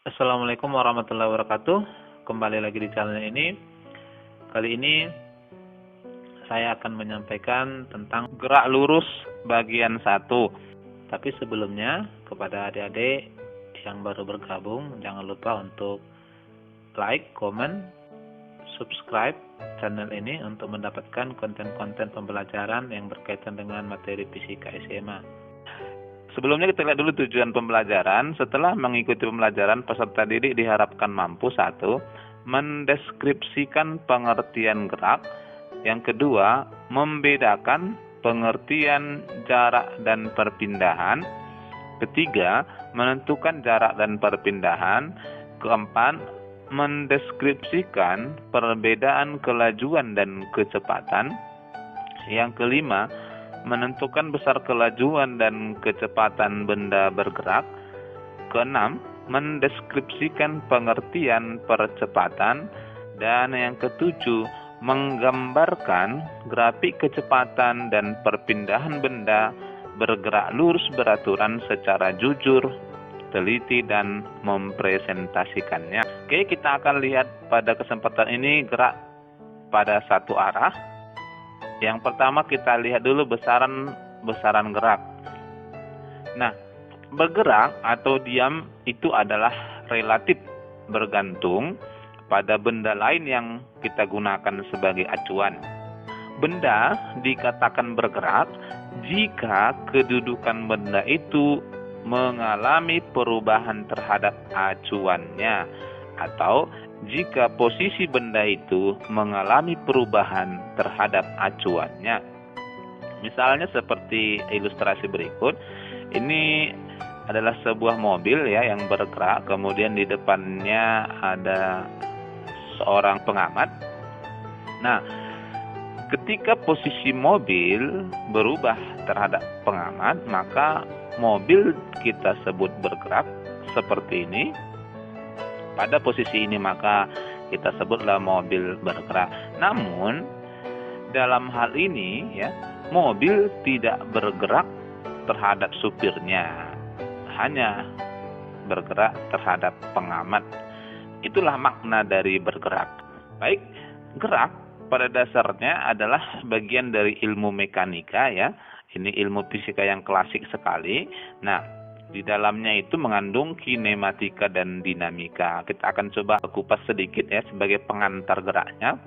Assalamualaikum warahmatullahi wabarakatuh. Kembali lagi di channel ini. Kali ini saya akan menyampaikan tentang gerak lurus bagian 1. Tapi sebelumnya, kepada adik-adik yang baru bergabung, jangan lupa untuk like, comment, subscribe channel ini untuk mendapatkan konten-konten pembelajaran yang berkaitan dengan materi fisika SMA. Sebelumnya kita lihat dulu tujuan pembelajaran. Setelah mengikuti pembelajaran, peserta didik diharapkan mampu: 1. Mendeskripsikan pengertian gerak. Yang kedua, membedakan pengertian jarak dan perpindahan. Ketiga, menentukan jarak dan perpindahan. Keempat, mendeskripsikan perbedaan kelajuan dan kecepatan. Yang kelima, menentukan besar kelajuan dan kecepatan benda bergerak. Keenam, mendeskripsikan pengertian percepatan. Dan yang ketujuh, menggambarkan grafik kecepatan dan perpindahan benda bergerak lurus beraturan secara jujur, teliti, dan mempresentasikannya. Oke, kita akan lihat pada kesempatan ini gerak pada satu arah. Yang pertama kita lihat dulu besaran gerak. Nah, bergerak atau diam itu adalah relatif bergantung pada benda lain yang kita gunakan sebagai acuan. Benda dikatakan bergerak jika kedudukan benda itu mengalami perubahan terhadap acuannya, atau jika posisi benda itu mengalami perubahan terhadap acuannya. Misalnya seperti ilustrasi berikut. Ini adalah sebuah mobil ya yang bergerak, kemudian di depannya ada seorang pengamat. Nah, ketika posisi mobil berubah terhadap pengamat, maka mobil kita sebut bergerak seperti ini. Pada posisi ini maka kita sebutlah mobil bergerak. Namun dalam hal ini ya, mobil tidak bergerak terhadap supirnya, hanya bergerak terhadap pengamat. Itulah makna dari bergerak. Baik, gerak pada dasarnya adalah bagian dari ilmu mekanika ya. Ini ilmu fisika yang klasik sekali. Nah, di dalamnya itu mengandung kinematika dan dinamika. Kita akan coba kupas sedikit ya sebagai pengantar geraknya.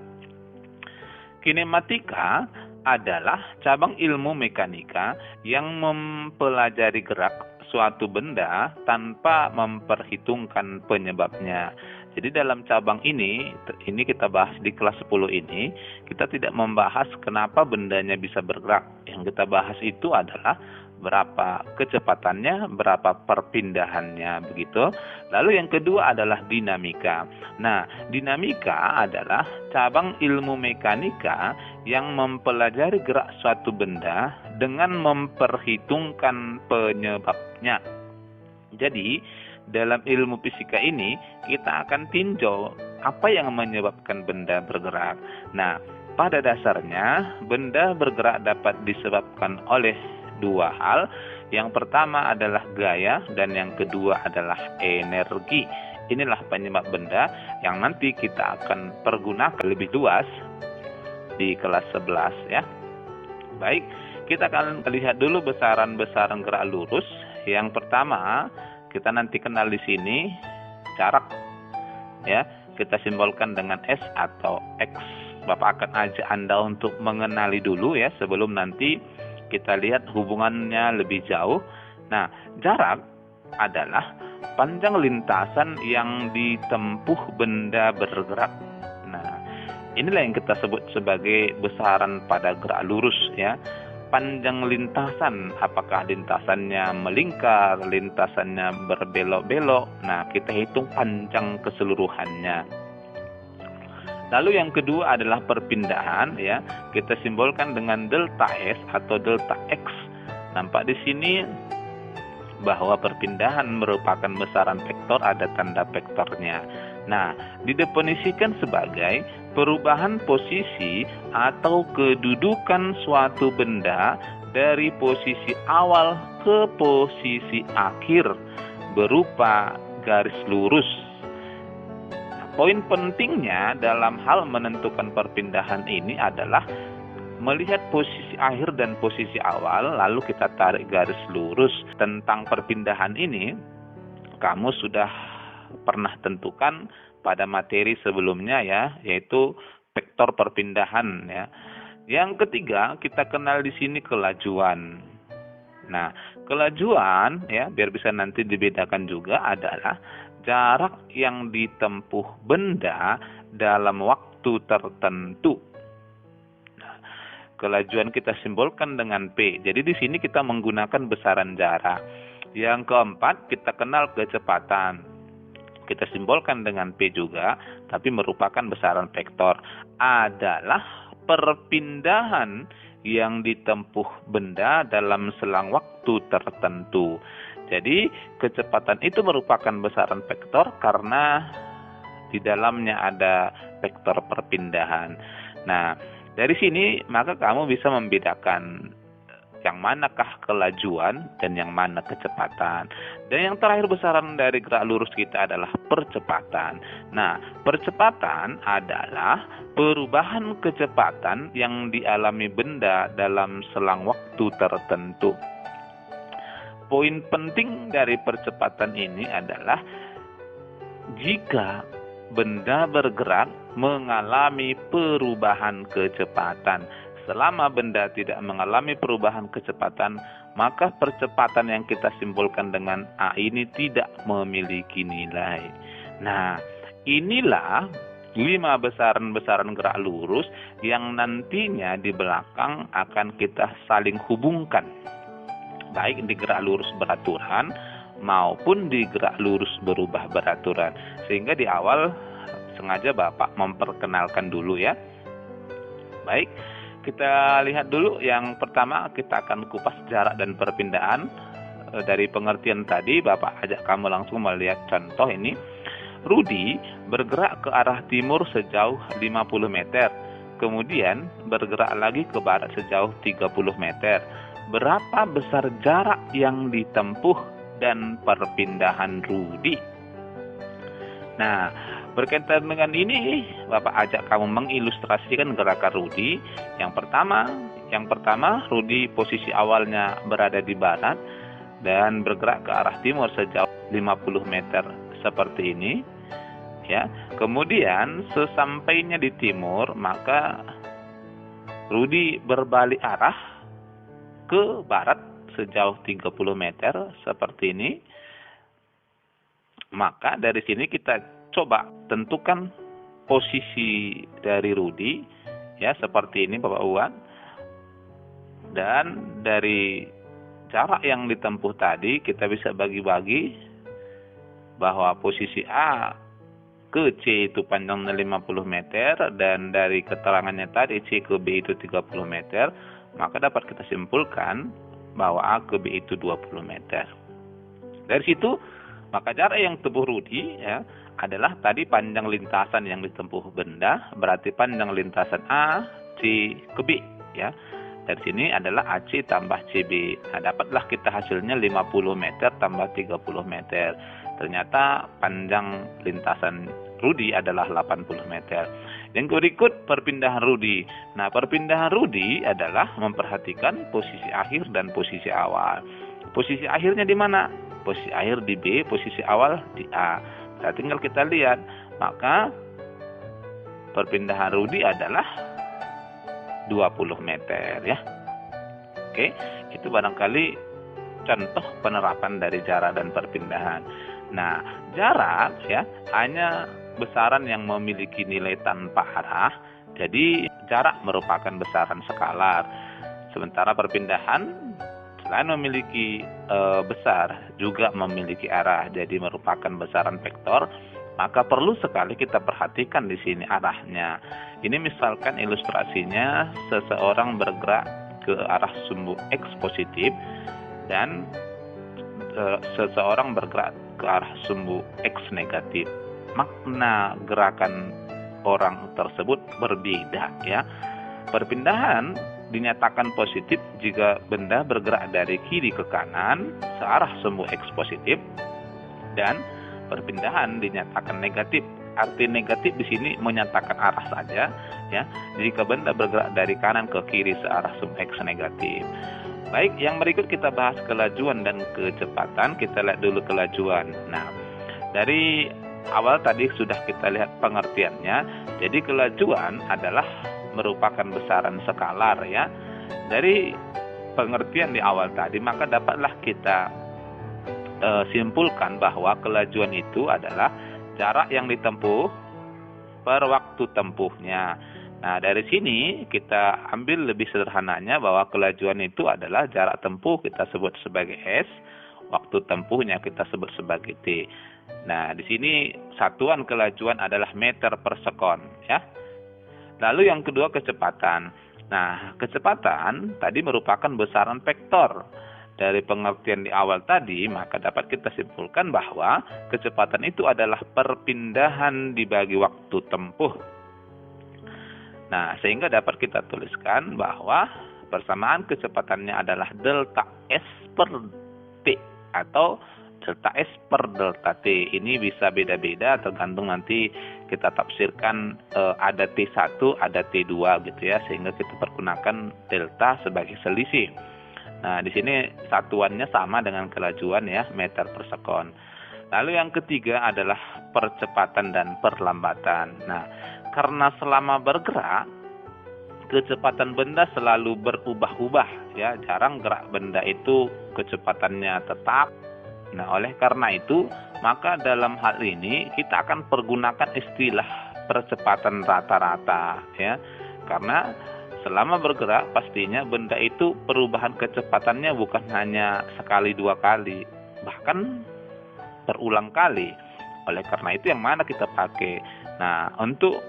Kinematika adalah cabang ilmu mekanika yang mempelajari gerak suatu benda tanpa memperhitungkan penyebabnya. Jadi dalam cabang ini kita bahas di kelas 10 ini, kita tidak membahas kenapa bendanya bisa bergerak. Yang kita bahas itu adalah berapa kecepatannya, berapa perpindahannya, begitu. Lalu yang kedua adalah dinamika. Nah, dinamika adalah cabang ilmu mekanika yang mempelajari gerak suatu benda dengan memperhitungkan penyebabnya. Jadi, dalam ilmu fisika ini kita akan tinjau apa yang menyebabkan benda bergerak. Nah, pada dasarnya benda bergerak dapat disebabkan oleh dua hal. Yang pertama adalah gaya dan yang kedua adalah energi. Inilah penyebab benda yang nanti kita akan pergunakan lebih luas di kelas 11 ya. Baik, kita akan lihat dulu besaran-besaran gerak lurus. Yang pertama, kita nanti kenal di sini jarak ya. Kita simbolkan dengan S atau X. Bapak akan ajak Anda untuk mengenali dulu ya sebelum nanti kita lihat hubungannya lebih jauh. Nah, jarak adalah panjang lintasan yang ditempuh benda bergerak. Nah, inilah yang kita sebut sebagai besaran pada gerak lurus ya. Panjang lintasan, apakah lintasannya melingkar, lintasannya berbelok-belok. Nah, kita hitung panjang keseluruhannya. Lalu yang kedua adalah perpindahan ya. Kita simbolkan dengan delta S atau delta X. Nampak di sini bahwa perpindahan merupakan besaran vektor, ada tanda vektornya. Nah, didefinisikan sebagai perubahan posisi atau kedudukan suatu benda dari posisi awal ke posisi akhir berupa garis lurus. Nah, poin pentingnya dalam hal menentukan perpindahan ini adalah melihat posisi akhir dan posisi awal, lalu kita tarik garis lurus. Tentang perpindahan ini, kamu sudah pernah tentukan pada materi sebelumnya ya, yaitu vektor perpindahan ya. Yang ketiga, kita kenal di sini kelajuan. Nah, kelajuan ya, biar bisa nanti dibedakan juga, adalah jarak yang ditempuh benda dalam waktu tertentu. Nah, kelajuan kita simbolkan dengan P. Jadi di sini kita menggunakan besaran jarak. Yang keempat, kita kenal kecepatan. Kita simbolkan dengan P juga, tapi merupakan besaran vektor. Adalah perpindahan yang ditempuh benda dalam selang waktu tertentu. Jadi kecepatan itu merupakan besaran vektor karena di dalamnya ada vektor perpindahan. Nah, dari sini maka kamu bisa membedakan yang manakah kelajuan dan yang mana kecepatan. Dan yang terakhir besaran dari gerak lurus kita adalah percepatan. Nah, percepatan adalah perubahan kecepatan yang dialami benda dalam selang waktu tertentu. Poin penting dari percepatan ini adalah jika benda bergerak mengalami perubahan kecepatan. Selama benda tidak mengalami perubahan kecepatan, maka percepatan yang kita simbolkan dengan A ini tidak memiliki nilai. Nah, inilah 5 besaran-besaran gerak lurus yang nantinya di belakang akan kita saling hubungkan, baik di gerak lurus beraturan maupun di gerak lurus berubah beraturan. Sehingga di awal sengaja Bapak memperkenalkan dulu ya. Baik, kita lihat dulu yang pertama, kita akan kupas jarak dan perpindahan. Dari pengertian tadi, Bapak ajak kamu langsung melihat contoh ini. Rudi bergerak ke arah timur sejauh 50 meter, kemudian bergerak lagi ke barat sejauh 30 meter. Berapa besar jarak yang ditempuh dan perpindahan Rudi? Nah, berkaitan dengan ini, Bapak ajak kamu mengilustrasikan gerakan Rudi. Yang pertama, Rudi posisi awalnya berada di barat dan bergerak ke arah timur sejauh 50 meter seperti ini. Ya, kemudian sesampainya di timur, maka Rudi berbalik arah ke barat sejauh 30 meter seperti ini. Maka dari sini kita coba tentukan posisi dari Rudi ya, seperti ini Bapak Uwan. Dan dari jarak yang ditempuh tadi kita bisa bagi-bagi bahwa posisi A ke C itu panjangnya 50 meter, dan dari keterangannya tadi C ke B itu 30 meter, maka dapat kita simpulkan bahwa A ke B itu 20 meter. Dari situ maka jarak yang ditempuh Rudi ya adalah tadi panjang lintasan yang ditempuh benda, berarti panjang lintasan A, C ke B ya. Dari sini adalah AC tambah CB. Nah, dapatlah kita hasilnya 50 meter tambah 30 meter. Ternyata panjang lintasan Rudi adalah 80 meter. Yang berikut perpindahan Rudi. Nah, perpindahan Rudi adalah memperhatikan posisi akhir dan posisi awal. Posisi akhirnya di mana? Posisi akhir di B, posisi awal di A. Nah, tinggal kita lihat, maka perpindahan Rudi adalah 20 meter ya. Oke, itu barangkali contoh penerapan dari jarak dan perpindahan. Nah, jarak ya hanya besaran yang memiliki nilai tanpa arah. Jadi jarak merupakan besaran skalar. Sementara perpindahan selain memiliki besar, juga memiliki arah, jadi merupakan besaran vektor. Maka perlu sekali kita perhatikan di sini arahnya. Ini misalkan ilustrasinya, seseorang bergerak ke arah sumbu X positif dan seseorang bergerak ke arah sumbu X negatif. Makna gerakan orang tersebut berbeda ya. Perpindahan dinyatakan positif jika benda bergerak dari kiri ke kanan searah sumbu X positif, dan perpindahan dinyatakan negatif. Arti negatif di sini menyatakan arah saja, ya. Jika benda bergerak dari kanan ke kiri searah sum X negatif. Baik, yang berikut kita bahas kelajuan dan kecepatan. Kita lihat dulu kelajuan. Nah, dari awal tadi sudah kita lihat pengertiannya. Jadi kelajuan adalah merupakan besaran skalar, ya. Dari pengertian di awal tadi, maka dapatlah kita simpulkan bahwa kelajuan itu adalah jarak yang ditempuh per waktu tempuhnya. Nah, dari sini kita ambil lebih sederhananya bahwa kelajuan itu adalah jarak tempuh kita sebut sebagai S, waktu tempuhnya kita sebut sebagai T. Nah, di sini satuan kelajuan adalah meter per sekon, ya. Lalu yang kedua kecepatan. Nah, kecepatan tadi merupakan besaran vektor. Dari pengertian di awal tadi, maka dapat kita simpulkan bahwa kecepatan itu adalah perpindahan dibagi waktu tempuh. Nah, sehingga dapat kita tuliskan bahwa persamaan kecepatannya adalah delta S per T atau delta S per delta T. Ini bisa beda-beda tergantung nanti kita tafsirkan ada T1, ada T2 gitu ya, sehingga kita pergunakan delta sebagai selisih. Nah, di sini satuannya sama dengan kelajuan, ya, meter per sekon. Lalu yang ketiga adalah percepatan dan perlambatan. Nah, karena selama bergerak, kecepatan benda selalu berubah-ubah, ya, jarang gerak benda itu kecepatannya tetap. Nah, oleh karena itu, maka dalam hal ini kita akan pergunakan istilah percepatan rata-rata, ya, karena selama bergerak pastinya benda itu perubahan kecepatannya bukan hanya sekali dua kali, bahkan berulang kali. Oleh karena itu yang mana kita pakai? Nah, untuk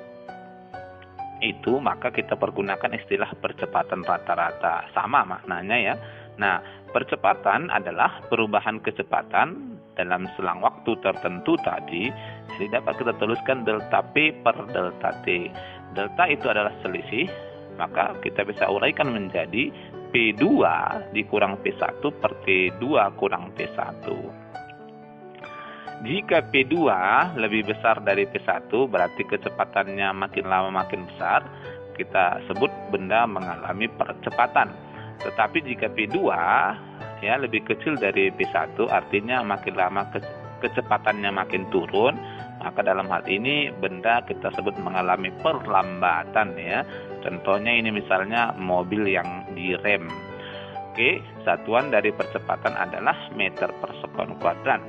itu maka kita pergunakan istilah percepatan rata-rata. Sama maknanya, ya. Nah, percepatan adalah perubahan kecepatan dalam selang waktu tertentu tadi. Jadi dapat kita tuliskan delta P per delta T. Delta itu adalah selisih, maka kita bisa uraikan menjadi P2 dikurang P1 per T2 kurang P1. Jika P2 lebih besar dari P1, berarti kecepatannya makin lama makin besar, kita sebut benda mengalami percepatan. Tetapi jika P2 ya lebih kecil dari P1, artinya makin lama kecepatannya makin turun, maka dalam hal ini benda kita sebut mengalami perlambatan, ya. Contohnya ini misalnya mobil yang direm. Oke, satuan dari percepatan adalah meter per sekon kuadrat.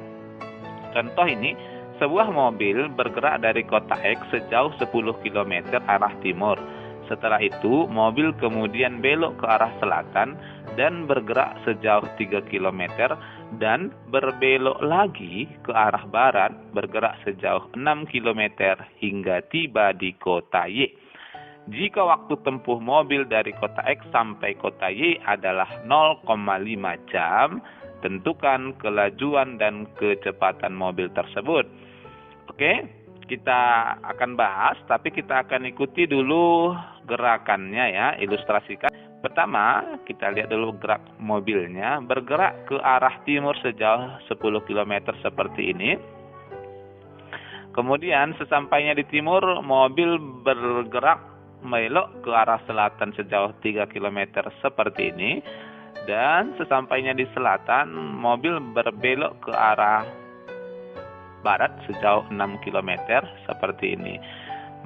Contoh ini, sebuah mobil bergerak dari kota X sejauh 10 km arah timur. Setelah itu, mobil kemudian belok ke arah selatan dan bergerak sejauh 3 km dan berbelok lagi ke arah barat, bergerak sejauh 6 km hingga tiba di kota Y. Jika waktu tempuh mobil dari kota X sampai kota Y adalah 0,5 jam, tentukan kelajuan dan kecepatan mobil tersebut. Oke, kita akan bahas, tapi kita akan ikuti dulu gerakannya, ya, ilustrasikan. Pertama, kita lihat dulu gerak mobilnya, bergerak ke arah timur sejauh 10 km seperti ini. Kemudian sesampainya di timur, mobil bergerak belok ke arah selatan sejauh 3 km seperti ini. Dan sesampainya di selatan, mobil berbelok ke arah barat sejauh 6 km seperti ini.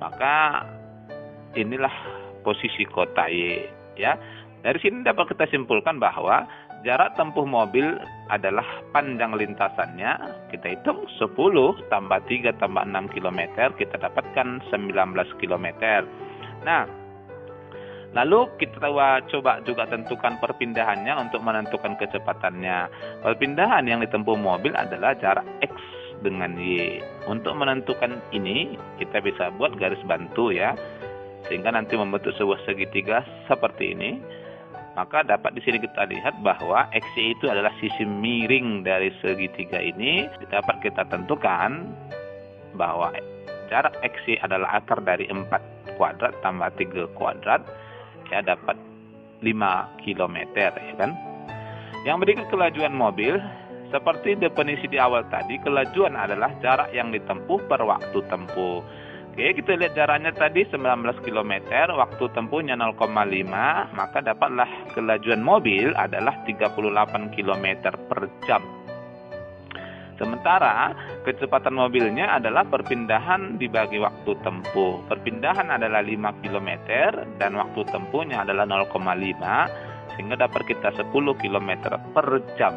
Maka inilah posisi kota Y, ya. Dari sini dapat kita simpulkan bahwa jarak tempuh mobil adalah panjang lintasannya. Kita hitung 10 tambah 3 tambah 6 km, kita dapatkan 19 km. Nah, lalu kita coba juga tentukan perpindahannya untuk menentukan kecepatannya. Perpindahan yang ditempuh mobil adalah jarak X dengan Y. Untuk menentukan ini, kita bisa buat garis bantu, ya, sehingga nanti membentuk sebuah segitiga seperti ini. Maka dapat di sini kita lihat bahwa XY itu adalah sisi miring dari segitiga ini. Dapat kita tentukan bahwa jarak XY adalah akar dari 4 kuadrat tambah 3 kuadrat, ya, dapat 5 km, ya kan. Yang berikut kelajuan mobil. Seperti definisi di awal tadi, kelajuan adalah jarak yang ditempuh per waktu tempuh. Oke, kita lihat jaraknya tadi 19 km, waktu tempuhnya 0,5, maka dapatlah kelajuan mobil adalah 38 km per jam. Sementara kecepatan mobilnya adalah perpindahan dibagi waktu tempuh. Perpindahan adalah 5 km dan waktu tempuhnya adalah 0,5, sehingga dapat kita 10 km per jam.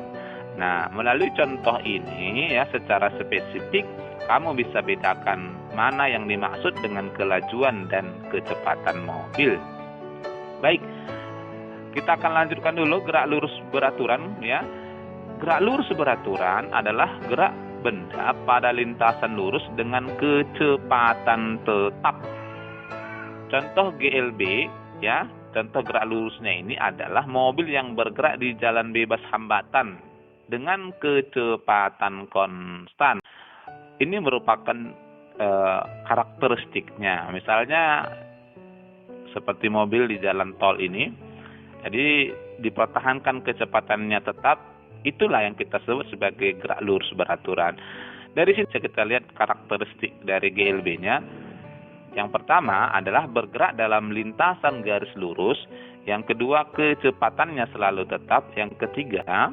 Nah, melalui contoh ini ya secara spesifik kamu bisa bedakan mana yang dimaksud dengan kelajuan dan kecepatan mobil. Baik, kita akan lanjutkan dulu gerak lurus beraturan ya. Gerak lurus beraturan adalah gerak benda pada lintasan lurus dengan kecepatan tetap. Contoh GLB ya, contoh gerak lurusnya ini adalah mobil yang bergerak di jalan bebas hambatan dengan kecepatan konstan. Ini merupakan karakteristiknya. Misalnya seperti mobil di jalan tol ini, jadi dipertahankan kecepatannya tetap, itulah yang kita sebut sebagai gerak lurus beraturan. Dari sini kita lihat karakteristik dari GLB-nya. Yang pertama adalah bergerak dalam lintasan garis lurus. Yang kedua, kecepatannya selalu tetap. Yang ketiga,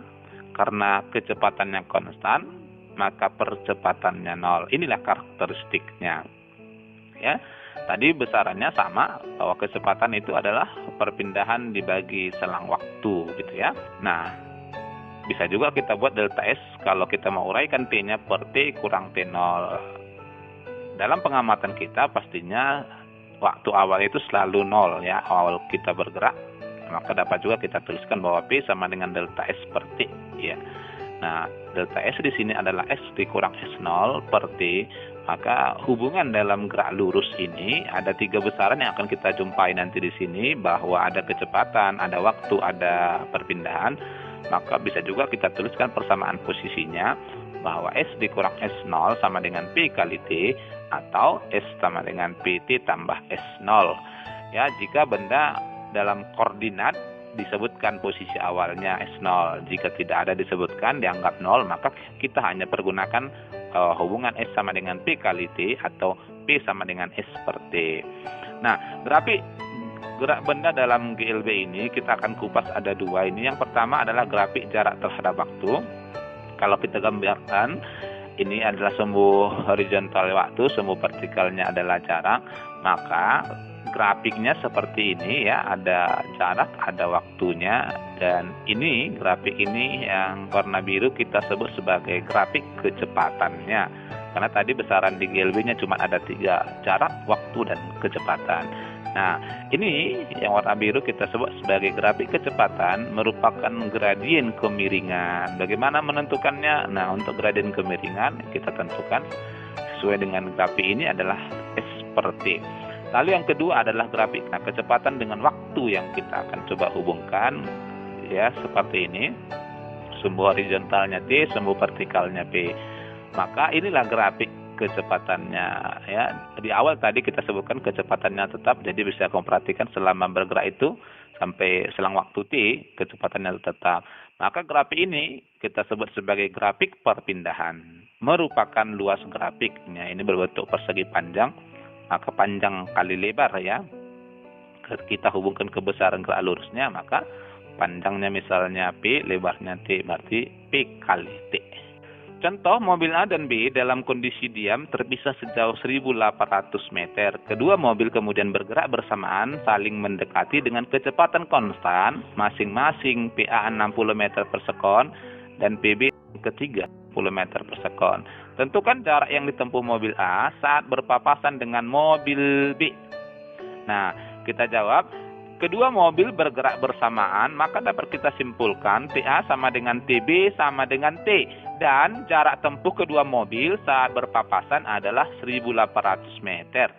karena kecepatannya konstan, maka percepatannya 0. Inilah karakteristiknya. Ya, tadi besarannya sama, bahwa kecepatan itu adalah perpindahan dibagi selang waktu, gitu ya. Nah, bisa juga kita buat delta S kalau kita mau uraikan T-nya per T kurang T0. Dalam pengamatan kita pastinya waktu awal itu selalu 0 ya, awal kita bergerak. Maka dapat juga kita tuliskan bahwa P sama dengan delta S per T ya. Nah, delta S di sini adalah S T kurang S0 per T. Maka hubungan dalam gerak lurus ini ada 3 besaran yang akan kita jumpai nanti di sini, bahwa ada kecepatan, ada waktu, ada perpindahan. Maka bisa juga kita tuliskan persamaan posisinya, bahwa S dikurang S0 sama dengan P kali T, atau S sama dengan PT tambah S0. Ya, jika benda dalam koordinat disebutkan posisi awalnya S0. Jika tidak ada disebutkan, dianggap 0, maka kita hanya pergunakan hubungan S sama dengan P kali T atau P sama dengan S per T. Nah, grafik gerak benda dalam GLB ini kita akan kupas ada 2 ini. Yang pertama adalah grafik jarak terhadap waktu. Kalau kita gambarkan, ini adalah sumbu horizontal waktu, sumbu vertikalnya adalah jarak, maka grafiknya seperti ini ya, ada jarak, ada waktunya, dan ini grafik ini yang warna biru kita sebut sebagai grafik kecepatannya. Karena tadi besaran di GLB-nya cuma ada 3, jarak, waktu, dan kecepatan. Nah, ini yang warna biru kita sebut sebagai grafik kecepatan, merupakan gradien kemiringan. Bagaimana menentukannya? Nah, untuk gradien kemiringan kita tentukan sesuai dengan grafik ini adalah S per T. Lalu yang kedua adalah grafik kecepatan dengan waktu yang kita akan coba hubungkan ya, seperti ini. Sumbu horizontalnya T, sumbu vertikalnya P. Maka inilah grafik kecepatannya ya. Di awal tadi kita sebutkan kecepatannya tetap, jadi bisa kamu perhatikan selama bergerak itu sampai selang waktu T kecepatannya tetap. Maka grafik ini kita sebut sebagai grafik perpindahan, merupakan luas grafiknya ini berbentuk persegi panjang, maka panjang kali lebar ya. Kita hubungkan kebesaran gerak lurusnya, maka panjangnya misalnya P, lebarnya T, berarti P kali T. Contoh, mobil A dan B dalam kondisi diam terpisah sejauh 1.800 meter. Kedua mobil kemudian bergerak bersamaan saling mendekati dengan kecepatan konstan, masing-masing PA 60 meter per sekon dan PB ketiga 10 meter per sekon. Tentukan jarak yang ditempuh mobil A saat berpapasan dengan mobil B. Nah, kita jawab, kedua mobil bergerak bersamaan, maka dapat kita simpulkan TA sama dengan TB sama dengan T. Dan jarak tempuh kedua mobil saat berpapasan adalah 1.800 meter.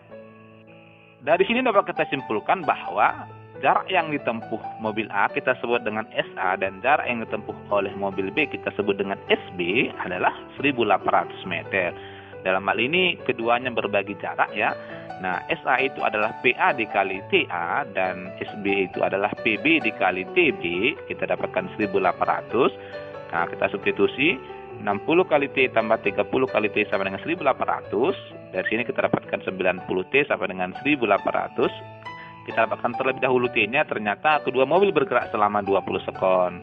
Dari sini dapat kita simpulkan bahwa jarak yang ditempuh mobil A kita sebut dengan SA, dan jarak yang ditempuh oleh mobil B kita sebut dengan SB adalah 1.800 meter. Dalam hal ini keduanya berbagi jarak ya. Nah, SA itu adalah PA dikali TA dan SB itu adalah PB dikali TB. Kita dapatkan 1.800. Nah, kita substitusi 60 kali T tambah 30 kali T sama dengan 1800. Dari sini kita dapatkan 90 T sama dengan 1800. Kita dapatkan terlebih dahulu T-nya, ternyata kedua mobil bergerak selama 20 sekon.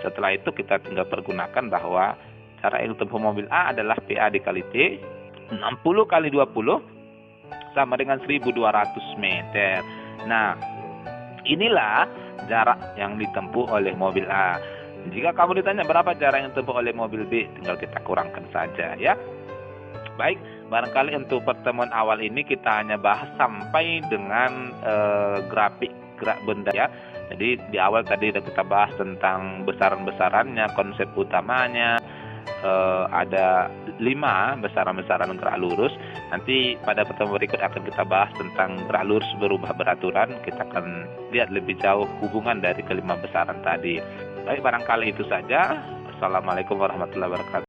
Setelah itu kita tinggal pergunakan bahwa cara hitung tempuh mobil A adalah PA dikali T, 60 kali 20 sama dengan 1200 meter. Nah, inilah jarak yang ditempuh oleh mobil A. Jika kamu ditanya berapa jarak yang ditempuh oleh mobil B, tinggal kita kurangkan saja ya. Baik, barangkali untuk pertemuan awal ini kita hanya bahas sampai dengan grafik gerak benda ya. Jadi di awal tadi sudah kita bahas tentang besaran-besarannya, konsep utamanya. Ada 5 besaran-besaran gerak lurus. Nanti pada pertemuan berikut akan kita bahas tentang gerak lurus berubah beraturan. Kita akan lihat lebih jauh hubungan dari kelima besaran tadi. Baik, barangkali itu saja. Assalamualaikum warahmatullahi wabarakatuh.